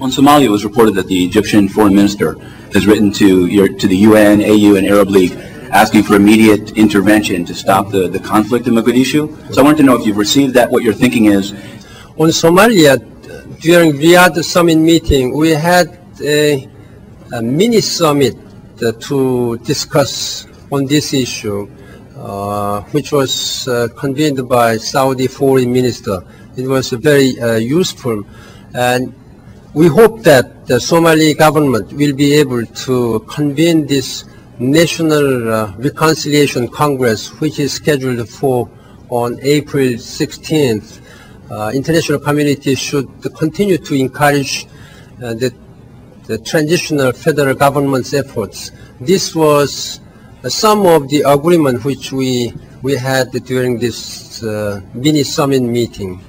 On Somalia, it was reported that the Egyptian foreign minister has written to the UN, AU, and Arab League asking for immediate intervention to stop the conflict in Mogadishu. So I wanted to know if you've received that, what your thinking is. On Somalia, during Riyadh summit meeting, we had a mini summit to discuss on this issue, which was convened by Saudi foreign minister. It was very useful, and we hope that the Somali government will be able to convene this National Reconciliation Congress, which is scheduled for on April 16th. International community should continue to encourage the transitional federal government's efforts. This was some of the agreement which we had during this mini summit meeting.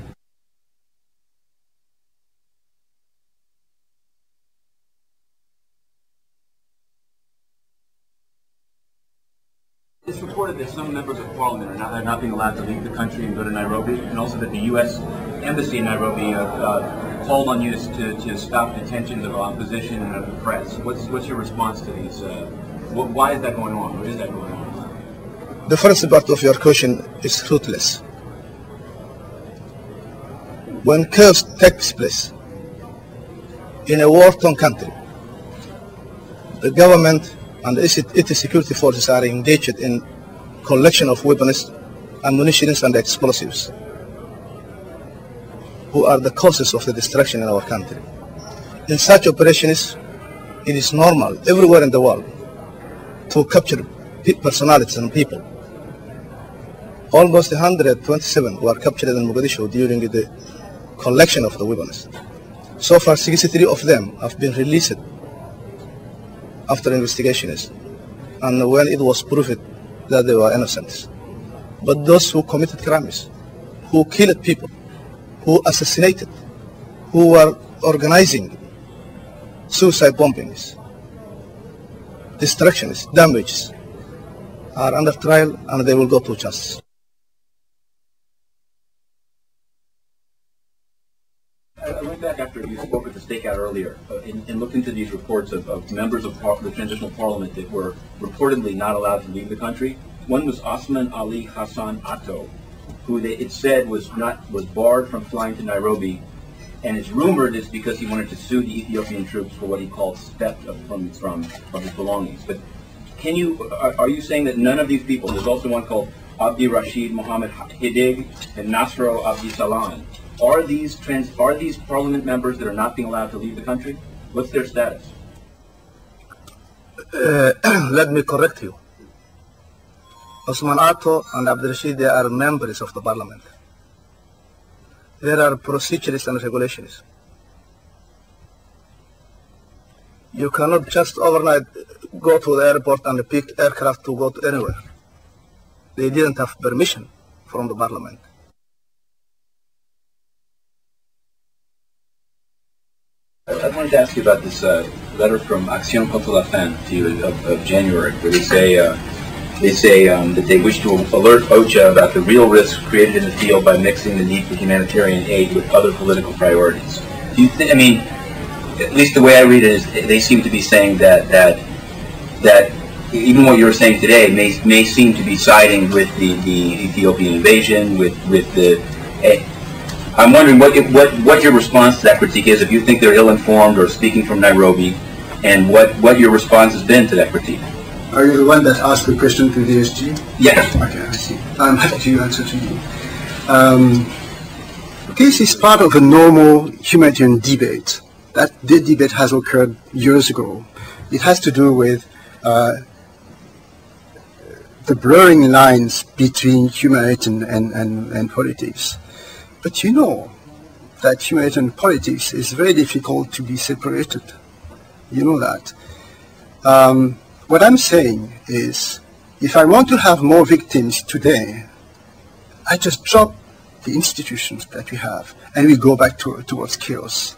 It's reported that some members of parliament are not being allowed to leave the country and go to Nairobi, and also that the U.S. Embassy in Nairobi called on you to stop detentions of opposition and of the press. What's your response to these? Why is that going on? What is that going on? The first part of your question is ruthless. When chaos takes place in a war-torn country, the government and its security forces are engaged in collection of weapons, ammunition, and explosives, who are the causes of the destruction in our country. In such operations, it is normal everywhere in the world to capture personalities and people. Almost 127 were captured in Mogadishu during the collection of the weapons. So far, 63 of them have been released after investigations, and when it was proved that they were innocent. But those who committed crimes, who killed people, who assassinated, who were organizing suicide bombings, destructions, damages, are under trial and they will go to justice. I went back after you spoke at the stakeout earlier and looked into these reports of members of the Transitional Parliament that were reportedly not allowed to leave the country. One was Osman Ali Hassan Atto, who it said was barred from flying to Nairobi, and it's rumored it's because he wanted to sue the Ethiopian troops for what he called theft from his belongings. But are you saying that none of these people? There's also one called Abdi Rashid Mohammed Hidig and Nasro Abdi Salan. Are these parliament members that are not being allowed to leave the country? What's their status? Let me correct you. Osman Atto and Abdi Rashid, they are members of the parliament. There are procedures and regulations. You cannot just overnight go to the airport and pick aircraft to go to anywhere. They didn't have permission from the parliament. I wanted to ask you about this letter from Action Contre la Faim to you of January, where they say that they wish to alert OCHA about the real risks created in the field by mixing the need for humanitarian aid with other political priorities. Do you think? I mean, at least the way I read it is, they seem to be saying that even what you're saying today may seem to be siding with the Ethiopian invasion, with the. I'm wondering what your response to that critique is, if you think they're ill-informed or speaking from Nairobi, and what your response has been to that critique. Are you the one that asked the question to the SG? Yes. Okay, I see. I'm happy to answer to you. This is part of a normal humanitarian debate. The debate has occurred years ago. It has to do with the blurring lines between humanitarian and politics. But you know that humanitarian politics is very difficult to be separated. You know that. What I'm saying is, if I want to have more victims today, I just drop the institutions that we have and we go back towards chaos.